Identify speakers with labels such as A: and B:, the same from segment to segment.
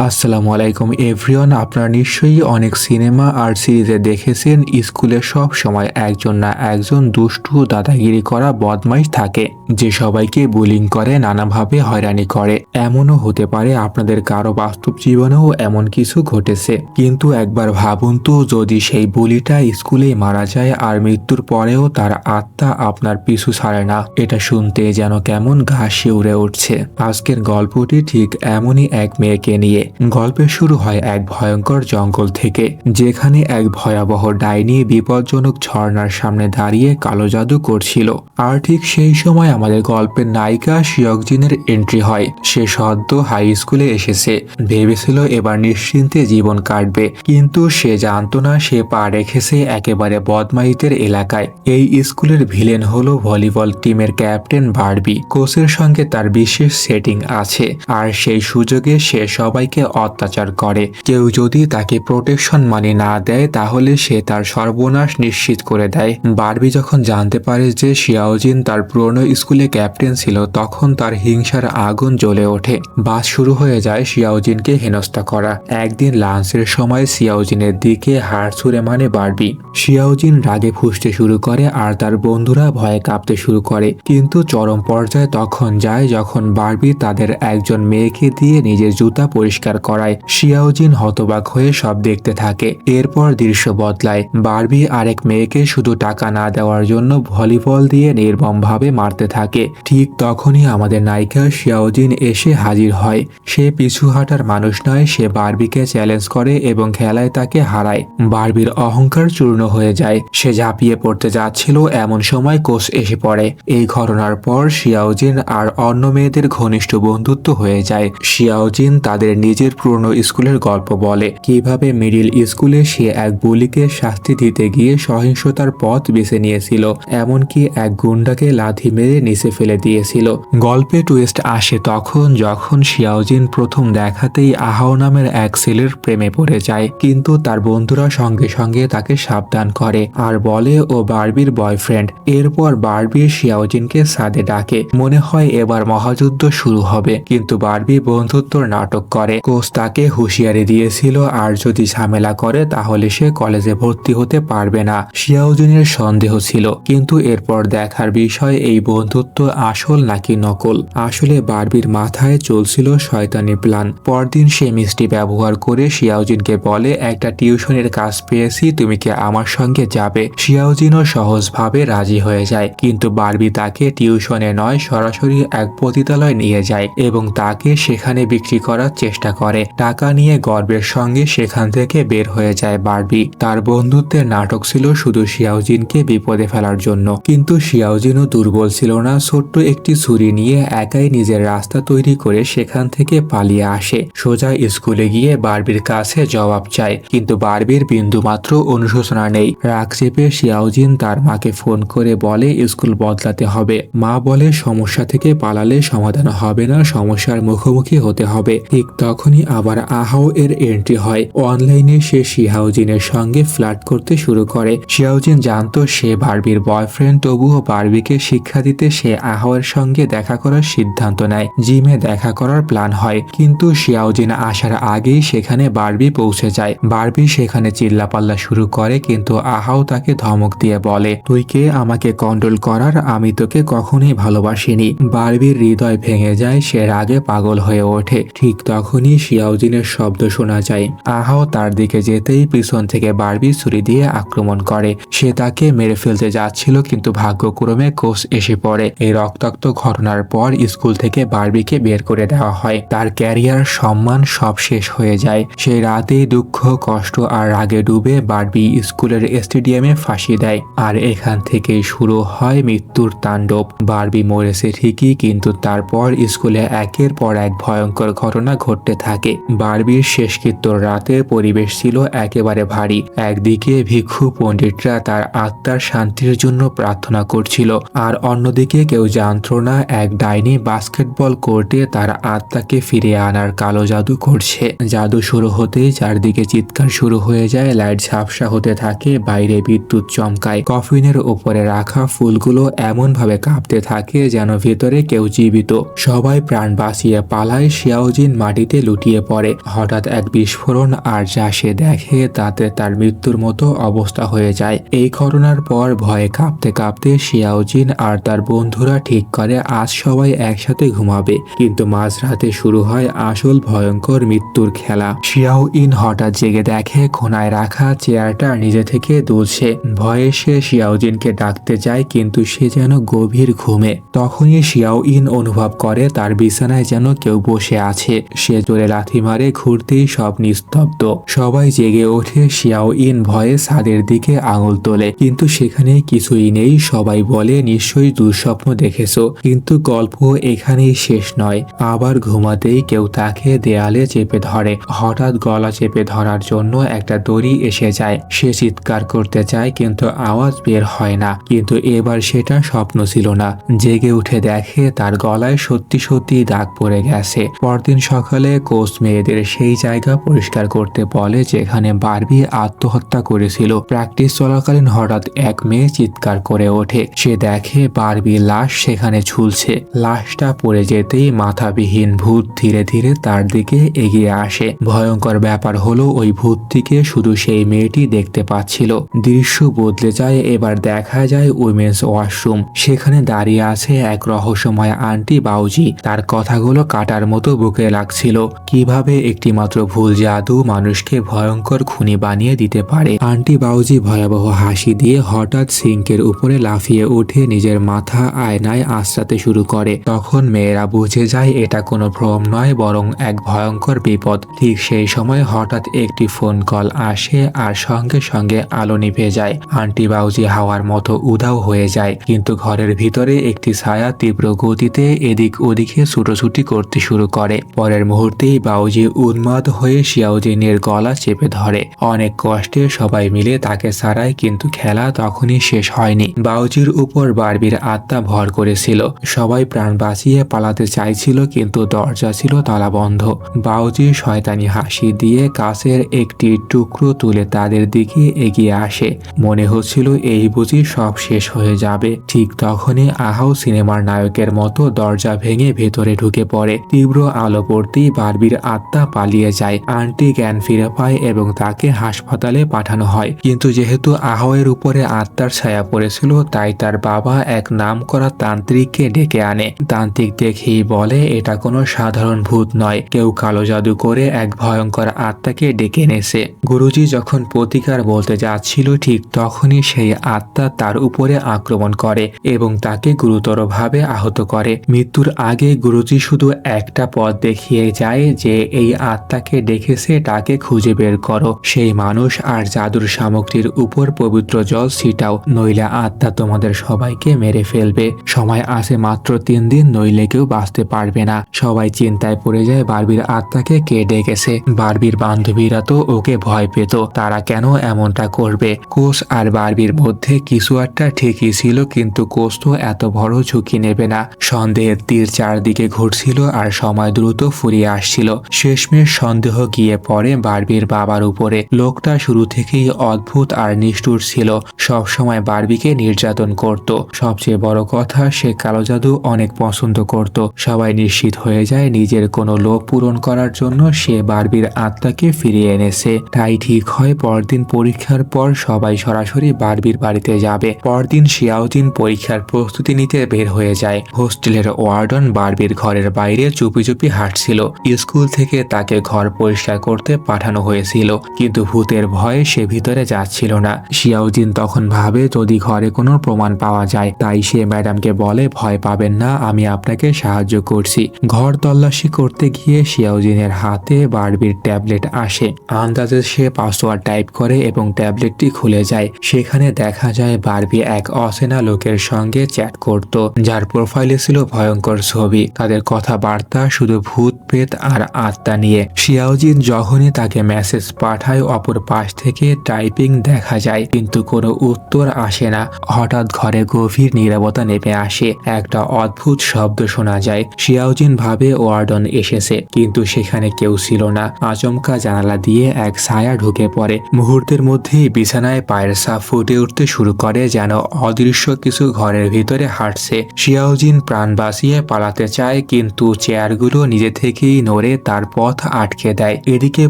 A: আসসালামু আলাইকুম এভরিওয়ান। আপনারা নিশ্চয়ই অনেক সিনেমা আর সিরিজে দেখেছেন স্কুলে সব সময় একজন না একজন দুষ্টু দাদাগিরি করা বদমাইশ থাকে, যে সবাইকে বুলিং করে, নানাভাবে হয়রানি করে। এমনও হতে পারে আপনাদের কারো বাস্তব জীবনেও এমন কিছু ঘটেছে। কিন্তু একবার ভাবুন তো, যদি সেই বুলিটা স্কুলেই মারা যায় আর মৃত্যুর পরেও তার আত্মা আপনার পিছু ছাড়ে না। এটা শুনতে যেন কেমন গা শিউরে উঠছে। আজকের গল্পটি ঠিক এমনই এক মেয়েকে নিয়ে। গল্পের শুরু হয় এক ভয়ঙ্কর জঙ্গল থেকে, যেখানে এক ভয়াবহ ডাইনি বিপজ্জনক ঝর্ণার সামনে দাঁড়িয়ে কালো জাদু করছিল। আর ঠিক সেই সময় আমাদের গল্পের নায়িকা শিয়কজিনের এন্ট্রি হয়। সে সদ্য হাই স্কুলে এসেছে, ভেবেছিল এবার নিশ্চিন্তে জীবন কাটবে, কিন্তু সে জানতো না সে পা রেখেছে একেবারে বদমাইশদের এলাকায়। এই স্কুলের ভিলেন হলো ভলিবল টিমের ক্যাপ্টেন বারবি। কোচের সঙ্গে তার বিশেষ সেটিং আছে, আর সেই সুযোগে সে সবাইকে অত্যাচার করে। কেউ যদি তাকে প্রোটেকশন মানি না দেয় তাহলে সে তার সর্বনাশ নিশ্চিত করে দেয়। বারবি যখন জানতে পারে যে শিয়াওজিন তার পুরনো স্কুলে ক্যাপ্টেন ছিল, তখন তার হিংসার আগুন জ্বলে ওঠে। বাস শুরু হয়ে যায় শিয়াওজিনকে হেনস্থা করা। একদিন লাঞ্চের সময় শিয়াওজিনের দিকে হাড় ছুঁড়ে মানে বারবি। শিয়াওজিন রাগে ফুঁসতে শুরু করে আর তার বন্ধুরা ভয়ে কাঁপতে শুরু করে। কিন্তু চরম পর্যায়ে তখন যায় যখন বারবি তাদের একজন মেয়েকে দিয়ে নিজের জুতা পরিষ্কার করায়। শিয়াওজিন হতবাক হয়ে সব দেখতে থাকে। এরপর দৃশ্য বদলায়। বারবি আরেক মেয়েকে শুধু টাকা না দেওয়ার জন্য ভলিবল দিয়ে নির্মমভাবে মারতে থাকে। ঠিক তখনই আমাদের নায়িকা শিয়াওজিন এসে হাজির হয়। সে পিছু হাঁটার মানুষ নয়, সে বারবিকে চ্যালেঞ্জ করে এবং খেলায় তাকে হারায়। বারবির অহংকার চূর্ণ হয়ে যায়। সে ঝাঁপিয়ে পড়তে যাচ্ছিল, এমন সময় কোচ এসে পড়ে। এই ঘটনার পর শিয়াওজিন আর অন্য মেয়েদের ঘনিষ্ঠ বন্ধুত্ব হয়ে যায়। শিয়াওজিন তাদের নিজের পুরনো স্কুলের গল্প বলে, কিভাবে মিডিল স্কুলে সে এক বুলিকে শাস্তি দিতে গিয়ে সহিংসতার পথ বেছে নিয়েছিল, এমনকি এক গুন্ডাকে লাথি মেরে নিচে ফেলে দিয়েছিল। গল্পে টুইস্ট আসে তখন যখন শিয়াওজিন প্রথম দেখাতেই আহাও নামের এক ছেলের প্রেমে পড়ে যায়, কিন্তু তার বন্ধুরা সঙ্গে সঙ্গে তাকে সাবধান করে আর বলে ও বারবির বয়ফ্রেন্ড। এরপর বারবি শিয়াওজিনকে ছাদে ডাকে। মনে হয় এবার মহাযুদ্ধ শুরু হবে, কিন্তু বারবি বন্ধুত্বর নাটক করে। কোচ তাকে হুঁশিয়ারি দিয়েছিল আর যদি ঝামেলা করে তাহলে সে কলেজে ভর্তি হতে পারবে না। শিয়াওজিনের সন্দেহ ছিল, কিন্তু এরপর দেখার বিষয় এই বন্ধুত্ব আসল নাকি নকল। আসলে বারবির মাথায় চলছিল শয়তানি প্ল্যান। পরদিন সে মিষ্টি ব্যবহার করে শিয়াওজিনকে বলে, একটা টিউশনের কাজ পেয়েছি, তুমি কি আমার সঙ্গে যাবে? শিয়াওজিনও সহজভাবে রাজি হয়ে যায়, কিন্তু বারবি তাকে টিউশনে নয় সরাসরি এক পতিতালয় নিয়ে যায় এবং তাকে সেখানে বিক্রি করার চেষ্টা করে। টাকা নিয়ে গর্বের সঙ্গে সেখান থেকে বের হয়ে যায় বারবি। তার বন্ধুত্বের নাটক ছিল শুধু শিয়াওজিনকে বিপদে ফেলার জন্য, কিন্তু শিয়াওজিনও দুর্বল ছিল না। ছোট্ট একটি ছুরি নিয়ে একাই নিজের রাস্তা তৈরি করে সেখান থেকে পালিয়ে আসে। সোজা স্কুলে গিয়ে বারবির কাছে জবাব চায়, কিন্তু বারবির বিন্দুমাত্র অনুশোচনা নেই। রাগ চেপে শিয়াওজিন তার মাকে ফোন করে বলে স্কুল বদলাতে হবে। মা বলে সমস্যা থেকে পালালে সমাধান হবে না, সমস্যার মুখোমুখি হতে হবে। ঠিক তখনই আবার আহাও এর এন্ট্রি হয়। অনলাইনে সে শিয়াওজিনের সঙ্গে ফ্লার্ট করতে শুরু করে। শিয়াওজিন জানতো সে বারবির বয়ফ্রেন্ড, তবুও বারবিকে শিক্ষা দিতে সে আহাওয়ের সঙ্গে দেখা করার সিদ্ধান্ত নেয়। জিমে দেখা করার প্ল্যান হয়, কিন্তু শিয়াওজিন আসার আগেই সেখানে বারবি পৌঁছে যায়। বারবি সেখানে চিল্লাপাল্লা শুরু করে, কিন্তু আহাও তাকে ধমক দিয়ে বলে, তুই কে আমাকে কন্ট্রোল করার? আমি তোকে কখনোই ভালোবাসিনি। বারবির হৃদয় ভেঙে যায়, সে রাগে পাগল হয়ে ওঠে। ঠিক তখনই শিয়াওজিনের শব্দ শোনা যায়। আহাও তার দিকে যেতেই পিছন থেকে বারবি ছুরি দিয়ে আক্রমণ করে। সে তাকে মেরে ফেলতে যাচ্ছিল, কিন্তু ভাগ্যক্রমে কোচ এসে পড়ে। এই রক্তাক্ত ঘটনার পর স্কুল থেকে বারবিকে বের করে দেওয়া হয়। তার ক্যারিয়ার, সম্মান সব শেষ হয়ে যায়। সেই রাতেই দুঃখ, কষ্ট আর রাগে ডুবে বারবি স্কুলের স্টেডিয়ামে ফাঁসি দেয়। আর এখান থেকেই শুরু হয় মৃত্যুর তাণ্ডব। বারবি মরেছে ঠিকই, কিন্তু তারপর স্কুলে একের পর এক ভয়ঙ্কর ঘটনা ঘটতে থাকে। বারবির শেষকৃত্য রাতের পরিবেশ ছিল একেবারে ভারী। একদিকে ভিক্ষু পণ্ডিতরা তার আত্মার শান্তির জন্য প্রার্থনা করছিল, আর অন্যদিকে অন্যদিকে কেউ জানতো না এক ডাইনি বাস্কেটবল কোর্টে তার আত্মাকে ফিরিয়ে আনার কালো জাদু করছে। জাদু শুরু হতেই চারদিকে চিৎকার শুরু হয়ে যায়, লাইট ঝাপসা হতে থাকে, বাইরে বিদ্যুৎ চমকায়, কফিনের উপরে রাখা ফুলগুলো এমন ভাবে কাঁপতে থাকে যেন ভেতরে কেউ জীবিত। সবাই প্রাণ বাঁচিয়ে পালায়। শিয়াওজিন মাটিতে লুটিয়ে পড়ে। হঠাৎ এক বিস্ফোরণ, আর যা সে দেখে তাতে তার মৃত্যুর মতো অবস্থা হয়ে যায়। এই ঘটনার পর ভয়ে কাঁপতে কাঁপতে শিয়াওজিন আর তার বন্ধুরা ঠিক করে আজ সবাই একসাথে ঘুমাবে। কিন্তু মাঝরাতে শুরু হয় আসল ভয়ঙ্কর মৃত্যুর খেলা। শিয়াও ইন হঠাৎ জেগে দেখে কোনায় রাখা চেয়ারটা নিজে থেকে দুলছে। ভয়ে সে শিয়াওজিনকে ডাকতে যায়, কিন্তু সে যেন গভীর ঘুমে। তখনই শিয়াও ইন অনুভব করে তার বিছানায় যেন কেউ বসে আছে। সে জোরে লাথি মারে, ঘুরতেই সব নিস্তব্ধ। সবাই জেগে ওঠে। শিয়াও ইন ভয়ে ছাদের দিকে আঙুল তোলে, কিন্তু সেখানে কিছুই নেই। সবাই বলে নিশ্চয়ই দুঃস্বপ্ন দেখেছো, কিন্তু গল্প এখানেই শেষ নয়। আবার ঘুমাতেই কেউ তাকে দেয়ালে চেপে ধরে। হঠাৎ গলা চেপে ধরার জন্য একটা দড়ি এসে যায়। সে চিৎকার করতে চায়, কিন্তু আওয়াজ বের হয় না। কিন্তু এবার সেটা স্বপ্ন ছিল না। জেগে উঠে দেখে তার গলায় সত্যি সত্যি দাগ পড়ে গেছে। পরদিন সকালে কোচ মেয়েদের সেই জায়গা পরিষ্কার করতে বলে যেখানে বারবি আত্মহত্যা করেছিল। প্র্যাকটিস চলাকালীন হঠাৎ এক মেয়ে চিৎকার করে ওঠে। সে দেখে বারবির লাশ সেখানে ঝুলছে। লাশটা পড়ে যেতেই মাথাবিহীন ভূত ধীরে ধীরে তার দিকে এগিয়ে আসে। ভয়ঙ্কর ব্যাপার হলো ওই ভূতটিকে শুধু সেই মেয়েটি দেখতে পাচ্ছিল। দৃশ্য বদলে যায়। এবার দেখা যায় উইমেন্স ওয়াশরুম। সেখানে দাঁড়িয়ে আছে এক রহস্যময় আন্টি বাউজি। তার কথাগুলো কাটার মতো বুকে লাগছিল। কিভাবে একটি মাত্র ভুল জাদু মানুষকে ভয়ঙ্কর খুনি বানিয়ে দিতে পারে। আন্টি বাউজি ভয়াবহ হাসি দিয়ে হঠাৎ সিঙ্কের উপরে লাফিয়ে উঠে নিজের মাথা আয়নায় আঁচড়াতে শুরু করে। তখন মেয়েরা বুঝে যায় এটা কোনো ভ্রম নয়, বরং এক ভয়ঙ্কর বিপদ। ঠিক সেই সময় হঠাৎ একটি ফোন কল আসে, আর সঙ্গে সঙ্গে আলো নিভে যায়। আন্টি বাউজি হাওয়ার মতো উধাও হয়ে যায়। কিন্তু ঘরের ভিতরে একটি ছায়া তীব্র গতিতে এদিক ওদিকে ছুটোছুটি করতে শুরু করে। পরের মুহূর্তেই বাউজি উন্মাদ হয়ে শিয়াওজিনের গলা চেপে ধরে। অনেক কষ্টে সবাই মিলে তাকে ছাড়ায়, কিন্তু খেলা তখনই শেষ হয়নি। বাউজির উপর বারবির আত্মা ভর করেছিল। সবাই প্রাণ বাঁচিয়ে পালাতে চাইছিল, কিন্তু দরজা ছিল তালাবন্ধ। বাউজি শয়তানি হাসি দিয়ে কাছের একটি টুকরো তুলে তাদের দিকে এগিয়ে আসে। মনে হচ্ছিল এই বুঝি সব শেষ হয়ে যাবে। ঠিক তখনই আহাও সিনেমার নায়কের মতো দরজা ভেঙে ভেতরে ঢুকে পড়ে। তীব্র আলো পড়তেই বারবির আত্মা পালিয়ে যায়। আন্টি জ্ঞান ফিরে পায় এবং তাকে হাসপাতালে পাঠানো হয়। কিন্তু যেহেতু আহাওয়ের উপরে আত্মার ছায়া পড়েছিল, তাই তার বাবা এক নামকরা তান্ত্রিককে ডেকে আনে। তান্ত্রিক দেখেই বলে এটা কোনো সাধারণ ভূত নয়, কেউ কালো জাদু করে এক ভয়ঙ্কর আত্মাকে ডেকে এনেছে। গুরুজি যখন প্রতিকার বলতে যাচ্ছিল, ঠিক তখনই সেই আত্মা তার উপরে আক্রমণ করে এবং তাকে গুরুতরভাবে আহত করে। মৃত্যুর আগে গুরুজি শুধু একটা পথ দেখিয়ে যায় যে এই আত্মাকে ডেকেছে তাকে খুঁজে বের করো। সেই মানুষ আর জাদুর সামগ্রীর উপর পবিত্র জল ছিটাও, নইলে আত্মা তোমাদের সবাইকে মেরে ফেলবে। সময় আছে মাত্র 3 দিন, নইলে কেউ বাঁচতে পারবে না। সবাই চিন্তায় পড়ে যায় বারবির আত্মাকে কে ডেকেছে। বারবির বান্ধবীরা তো ওকে ভয় পেত, তারা কেন এমনটা করবে। কোচ আর বারবির মধ্যে কিছু একটা ঠিকই ছিল, কিন্তু কোচ তো এত বড় ঝুঁকি নেবে না। সন্দেহের তীর চারদিকে ঘুরছিল আর সময় দ্রুত ফুরিয়ে আসছিল। শেষমেশ সন্দেহ গিয়ে পড়ে বারবির বাবার উপরে। লোকটা শুরু থেকেই অদ্ভুত আর নিষ্ঠুর ছিল, সব সময় বারবিকে নির্যাতন করত। সবচেয়ে বড় কথা, সে কালো জাদু অনেক পছন্দ করত। সবাই নিশ্চিত হয়ে যায় নিজের কোনো লোভ পূরণ করার জন্য সে বারবির আত্মাকে ফিরিয়ে এনেছে। তাই ঠিক হয় পরদিন পরীক্ষার পর সবাই সরাসরি বারবির বাড়িতে যাবে। পরদিন শিয়াওজিন পরীক্ষার প্রস্তুতি নিতে বের হয়ে যায়। হোস্টেলের ওয়ার্ডন বারবির ঘরের বাইরে চুপি চুপি হাঁটছিল। স্কুল থেকে তাকে ঘর পরিষ্কার করতে পাঠানো হয়েছিল, কিন্তু ভূতের ভয়ে সে ভিতরে যাচ্ছিল না। শিয়াওজিন তখন ভাবে যদি ঘরে কোনো প্রমাণ পাওয়া যায়। তাই সে ম্যাডামকে বলে ভয় পাবেন না, আমি আপনাকে সাহায্য করছি। ঘর তল্লাশি করতে গিয়ে শিয়াওজিনের হাতে বারবির ট্যাবলেট আসে। আন্দাজে সে পাসওয়ার্ড টাইপ করে এবং ট্যাবলেটটি খুলে যায়। সেখানে দেখা যায় বারবি এক অচেনা লোকের সঙ্গে চ্যাট করত, যার প্রোফাইলে ছিল ভয়ঙ্কর ছবি। তাদের কথাবার্তা শুধু ভূত প্রেত আর আত্মা নিয়ে। শিয়াওজিন যখনই তাকে মেসেজ পাঠায়, অপর পাশ থেকে টাইপিং দেখা যায়, কিন্তু কোনো উত্তর আসে না। হঠাৎ ঘরে গভীর নীরবতা নীরবতা নেমে আসে। একটা অদ্ভুত শব্দ শোনা যায়। শিয়াওজিন ভাবে ওয়ার্ডন এসেছে, কিন্তু সেখানে কেউ ছিল না। আচমকা জানালা দিয়ে এক ছায়া ঢুকে পড়ে। মুহূর্তের মধ্যেই বিছানায় পায়ের ছাপ ফুটে উঠতে শুরু করে, যেন অদৃশ্য কিছু ঘরের ভিতরে হাঁটছে। শিয়াওজিন প্রাণ বাঁচিয়ে পালাতে চায়, কিন্তু চেয়ারগুলো নিজে থেকেই নড়ে তার পথ আটকে দেয়। এদিকে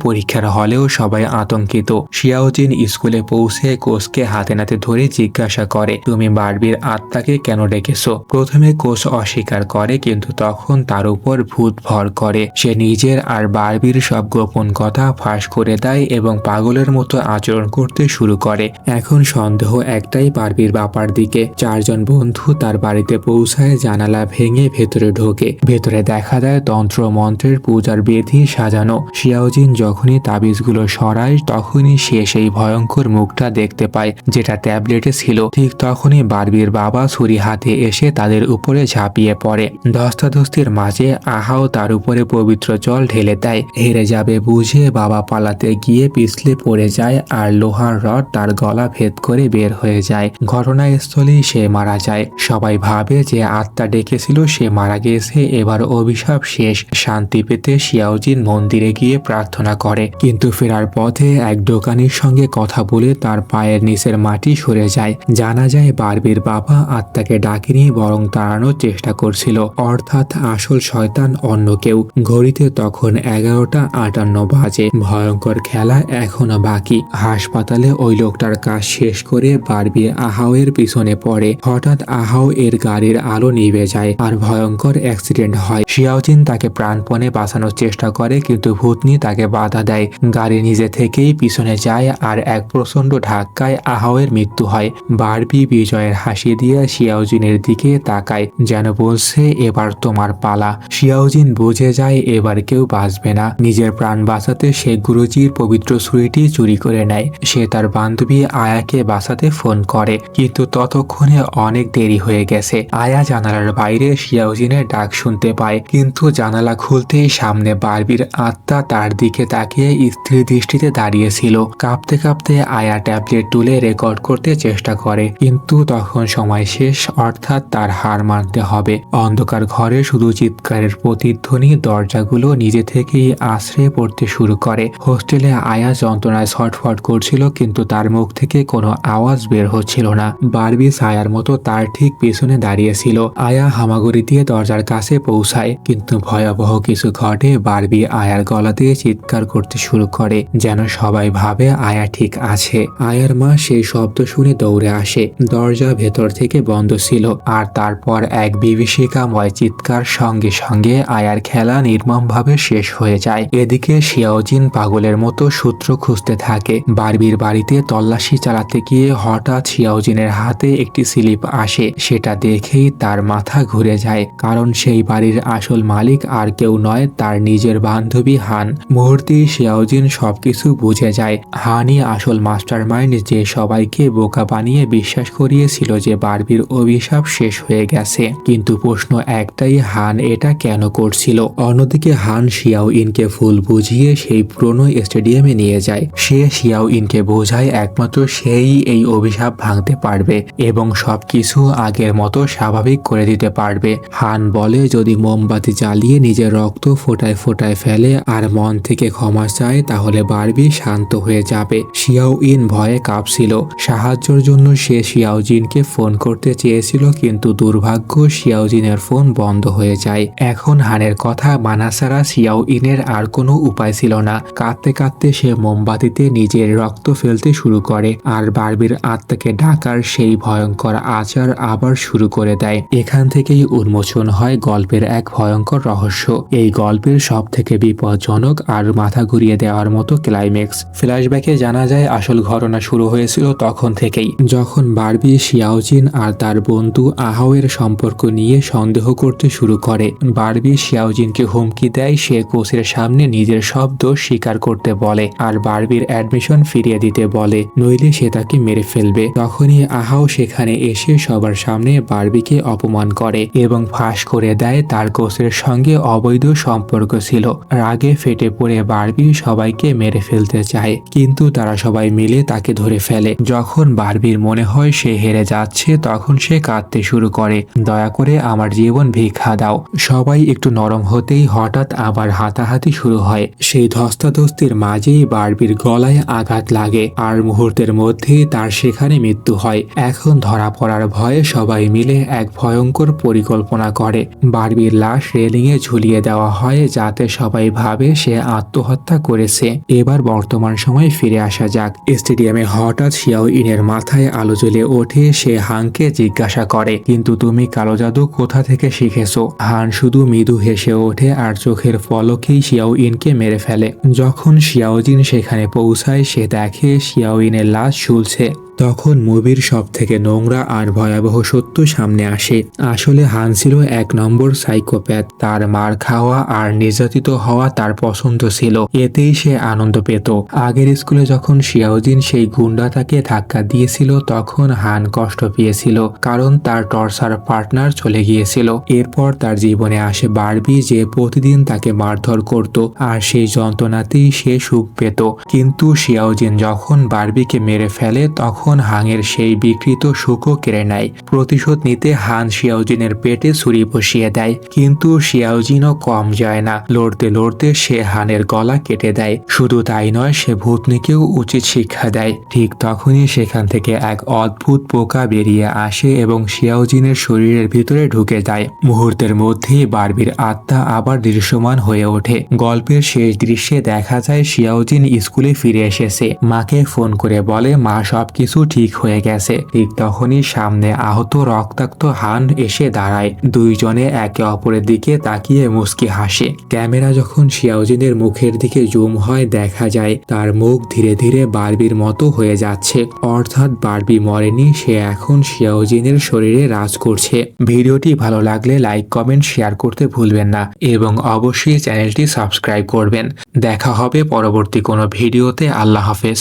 A: পরীক্ষার হলেও সবাই আতঙ্কিত। শিয়াওজিন স্কুলে পৌঁছে কোচকে হাতে নাতে ধরে জিজ্ঞাসা করে, তুমি বারবির আত্মাকে কেন ডেকেছো? প্রথমে কোচ অস্বীকার করে, কিন্তু তখন তার উপর ভূত ভর করে। সে নিজের আর বারবির সব গোপন কথা ফাঁস করে দেয় এবং পাগলের মতো আচরণ করতে শুরু করে। এখন সন্দেহ একটাই, বারবির বাপার দিকে। চারজন বন্ধু তার বাড়িতে পৌঁছায়, জানালা ভেঙে ভেতরে ঢোকে। ভেতরে দেখা দেয় তন্ত্র মন্ত্রের পূজার বেদি সাজানো। শিয়াওজিন যখনই তাবিজগুলো সরায়, তখনই সে সেই ভয়ঙ্কর মুখটা দেখতে পায় যেটা ট্যাবলেটে ছিল। ঠিক তখনই বারবির বাবা ছুরি হাতে এসে তাদের উপরে ঝাঁপিয়ে পড়ে। ধস্তাধস্তির মাঝে আহাও তার উপরে পবিত্র জল ঢেলে দেয়। হেরে যাবে বুঝে বাবা পালাতে গিয়ে পিছলে পড়ে যায়, আর লোহার রড তার গলা ভেদ করে বের হয়ে যায়। ঘটনাস্থলেই সে মারা যায়। সবাই ভাবে যে আত্মা ডেকেছিল সে মারা গিয়েছে, এবার অভিশাপ শেষ। শান্তি পেতে শিয়াওজিন মন্দিরে গিয়ে প্রার্থনা করে, কিন্তু ফেরার পথে এক দোকানির সঙ্গে কথা বলে তার পায়ের নিচের মাটি সরে যায়। জানা যায় বারবির বাবা আত্মাকে ডাকেনি, বরং তাড়ানোর চেষ্টা করছিল, অর্থাৎ আসল শয়তান অন্য কেউ। ঘড়িতে তখন 11:58 বাজে। ভয়ঙ্কর খেলা এখনো বাকি। হাসপাতালে ওই লোকটার কাজ শেষ করে বারবি আহাওয়ের পিছনে পড়ে। হঠাৎ আহাও এর গাড়ির আলো নিভে যায় আর ভয়ঙ্কর অ্যাক্সিডেন্ট হয়। শিয়াওজিন তাকে প্রাণপণে বাঁচানোর চেষ্টা করে, কিন্তু ভূতনি তাকে বাধা দেয়। গাড়ি নিজে থেকেই পিছনে যায় আর এক প্রচন্ড ধাক্কায় আহাওয়ের মৃত্যু হয়। বারবি বিজয়ের হাসি দিয়ে শিয়াওজিনের দিকে তাকায়, যেন বলছে এবার তোমার পালা। শিয়াওজিন বুঝে যায় এবার কেউ বাঁচবে না। নিজের প্রাণ বাঁচাতে সে গুরুজির পবিত্র ছুরিটি চুরি করে নেয়। সে তার বান্ধবী আয়াকে বাঁচাতে ফোন করে, কিন্তু ততক্ষণে অনেক দেরি হয়ে গেছে। আয়া জানালার বাইরে শিয়াওজিনের ডাক শুনতে পায়, কিন্তু জানালা খুলতেই সামনে বারবির আত্মা তার দিকে তাকিয়ে স্থির দৃষ্টিতে দাঁড়িয়েছিল। কাঁপতে কাঁপতে আয়া ট্যাবলেট তুলে রেকর্ড করতে চেষ্টা করে, কিন্তু তখন সময় শেষ, অর্থাৎ তার হার মানতে হবে। অন্ধকার ঘরে শুধু চিৎকারের প্রতিধ্বনি। দরজাগুলো নিজে থেকেই আশ্রে পড়তে শুরু করে। হোস্টেলে আয়া যন্ত্রণায় ছটফট করছিল, কিন্তু তার মুখ থেকে কোনো আওয়াজ বের হচ্ছিল না। বারবি ছায়ার মতো তার ঠিক পেছনে দাঁড়িয়েছিল। আয়া হামাগুড়ি দিয়ে দরজার কাছে পৌঁছায়, কিন্তু ভয়াবহ কিছু ঘটে। বারবি আয়ার গলা দিয়ে চিৎকার করতে শুরু করে, যেন সবাই ভাবে আয়া ঠিক আছে। আয়ার মা সেই শব্দ শুনে দৌড়ে আসে। দরজা ভেতর থেকে বন্ধ ছিল, আর তারপর এক বিভীষিকাময় চিৎকার। সঙ্গে সঙ্গে আয়ার খেলা নির্মমভাবে শেষ হয়ে যায়। এদিকে শিয়াওজিন পাগলের মতো সূত্র খুঁজতে থাকে। বারবির বাড়িতে তল্লাশি চালাতে গিয়ে হঠাৎ শিয়াওজিনের হাতে একটি স্লিপ আসে। সেটা দেখেই তার মাথা ঘুরে যায়, কারণ সেই বাড়ির আসল মালিক আর কেউ নয়, তার নিজের বান্ধবী হান। মুহূর্তেই শিয়াওজিন সবকিছু বুঝে যায়। হানই আসল মাস্টারমাইন্ড, যে সবাইকে বোকা বানিয়ে বিশ্বাস করিয়েছিল যে বারবির অভিশাপ শেষ হয়ে গেছে। কিন্তু প্রশ্ন একটাই, হান এটা কেন করছিল? অন্যদিকে হান শিয়াও ইনকে ফুল বুঝিয়ে সেই পুরনো স্টেডিয়ামে নিয়ে যায়। সে শিয়াও ইনকে বোঝায় একমাত্র সেই এই অভিশাপ ভাঙতে পারবে এবং সবকিছু আগের মতো স্বাভাবিক করে দিতে পারবে। হান বলে যদি মোমবাতি জ্বালিয়ে নিজের রক্ত ফোটায় ফোটায় ফেলে আর মন থেকে ক্ষমা চায়, তাহলে বারবি শান্ত হয়ে যাবে। শিয়াও ইন ভয়ে কাঁপছিল। সাহায্যের জন্য সে শিয়াওজিনকে ফোন করতে চেয়েছিল, কিন্তু দুর্ভাগ্য শিয়াওজিনের ফোন বন্ধ হয়ে যায়। এখন হানের কথা মানা ছাড়া শিয়াও ইনের আর কোনো উপায় ছিল না। কাঁদতে কাঁদতে সে মোমবাতিতে নিজের রক্ত ফেলতে শুরু করে, আর বারবির আত্মাকে ডাকার সেই ভয়ঙ্কর আচার আবার শুরু করে দেয়। এখান থেকেই উন্মোচন হয় গল্পের এক ভয়ঙ্কর রহস্য। এই গল্পের সব থেকে বিপজ্জনক আর মাথা ঘুরিয়ে দেওয়ার মতো ক্লাইম্যাক্স। ফ্ল্যাশব্যাকে জানা যায় আসল ঘটনা শুরু হয়েছিল তখন থেকেই, যখন বারবি শিয়াওজিন আর তার বন্ধু আহাওয়ের সম্পর্ক নিয়ে সন্দেহ করতে শুরু করে। বারবি শিয়াওজিনকে হুমকি দেয়, সে কোচের সামনে নিজের সব দোষ স্বীকার করতে বলে আর বারবির অ্যাডমিশন ফিরিয়ে দিতে বলে, নইলে সে তাকে মেরে ফেলবে। তখনই আহাও সেখানে এসে সবার সামনে বারবিকে অপমান করে এবং ফাঁস করে দেয় তার কোচের সঙ্গে অবৈধ সম্পর্ক ছিল। রাগে ফেটে পড়ে বারবি সবাইকে মেরে ফেলতে চায়, কিন্তু তারা সবাই মিলে তাকে ধরে ফেলে। যখন বারবির মনে হয় সে হেরে যাচ্ছে, তখন সে কাঁদতে শুরু করে, দয়া করে আমার জীবন ভিক্ষা দাও। সবাই একটু নরম হতেই হঠাৎ আবার হাতাহাতি শুরু হয়। সেই ধস্তাধস্তির মাঝেই বারবির গলায় আঘাত লাগে আর মুহূর্তের মধ্যেই তার সেখানে মৃত্যু হয়। এখন ধরা পড়ার ভয়ে সবাই মিলে এক ভয়ঙ্কর পরিকল্পনা করে। বারবির লাশ রেলিংয়ে ঝুলিয়ে দেওয়া হয় যাতে সবাই ভাবে সে আত্মহত্যা করেছে। এবার বর্তমান সময়ে ফিরে আসা যাক। স্টেডিয়ামে হঠাৎ শিয়াও ইনের মাথায় আলো জ্বলে ওঠে। সে হানকে জিজ্ঞাসা করে, কিন্তু তুমি কালো জাদু কোথা থেকে শিখেছো? হান শুধু মৃদু হেসে ওঠে আর চোখের পলকেই শিয়াও ইনকে মেরে ফেলে। যখন শিয়াওজিন সেখানে পৌঁছায় সে দেখে শিয়াও ইনের লাশ ঝুলছে। তখন মুভির সব থেকে নোংরা আর ভয়াবহ সত্য সামনে আসে। আসলে হান ছিল এক নম্বর সাইকোপ্যাথ। তার মার খাওয়া আর নির্যাতিত হওয়া তার পছন্দ ছিল, এতেই সে আনন্দ পেত। আগের স্কুলে যখন শিয়াওজিন সেই গুন্ডাটাকে ধাক্কা দিয়েছিল তখন হান কষ্ট পেয়েছিল, কারণ তার টর্চার পার্টনার চলে গিয়েছিল। এরপর তার জীবনে আসে বারবি, যে প্রতিদিন তাকে মারধর করত আর সেই যন্ত্রণাতেই সে সুখ পেত। কিন্তু শিয়াওজিন যখন বারবিকে মেরে ফেলে তখন হাংয়ের সেই বিকৃত সুখও কেড়ে নেয়। প্রতিশোধ নিতে হান শিয়াওজিনের পেটে ছুরি বসিয়ে দেয়, কিন্তু শিয়াওজিনও কম যায় না। লড়তে লড়তে সে হানের গলা কেটে দেয়। শুধু তাই নয়, সে ভূতনিকেও উচিত শিক্ষা দেয়। ঠিক তখনই সেখান থেকে এক অদ্ভুত পোকা বেরিয়ে আসে এবং শিয়াওজিনের শরীরের ভিতরে ঢুকে যায়। মুহূর্তের মধ্যেই বারবির আত্মা আবার দৃশ্যমান হয়ে ওঠে। গল্পের শেষ দৃশ্যে দেখা যায় শিয়াওজিন স্কুলে ফিরে এসেছে। মাকে ফোন করে বলে মা সবকিছু ঠিক হয়ে গেছে। ঠিক তখনই সামনে আহত রক্তাক্ত হান এসে দাঁড়ায়। দুইজনে একে অপরের দিকে তাকিয়ে মুচকি হাসে। ক্যামেরা যখন শিয়াওজিনের মুখের দিকে জুম হয় দেখা যায় তার মুখ ধীরে ধীরে বারবির মতো হয়ে যাচ্ছে। অর্থাৎ বারবি মরেনি, সে এখন শিয়াওজিনের শরীরে রাজ করছে। ভিডিওটি ভালো লাগলে লাইক কমেন্ট শেয়ার করতে ভুলবেন না এবং অবশ্যই চ্যানেলটি সাবস্ক্রাইব করবেন। দেখা হবে পরবর্তী কোনো ভিডিওতে। আল্লাহ হাফেজ।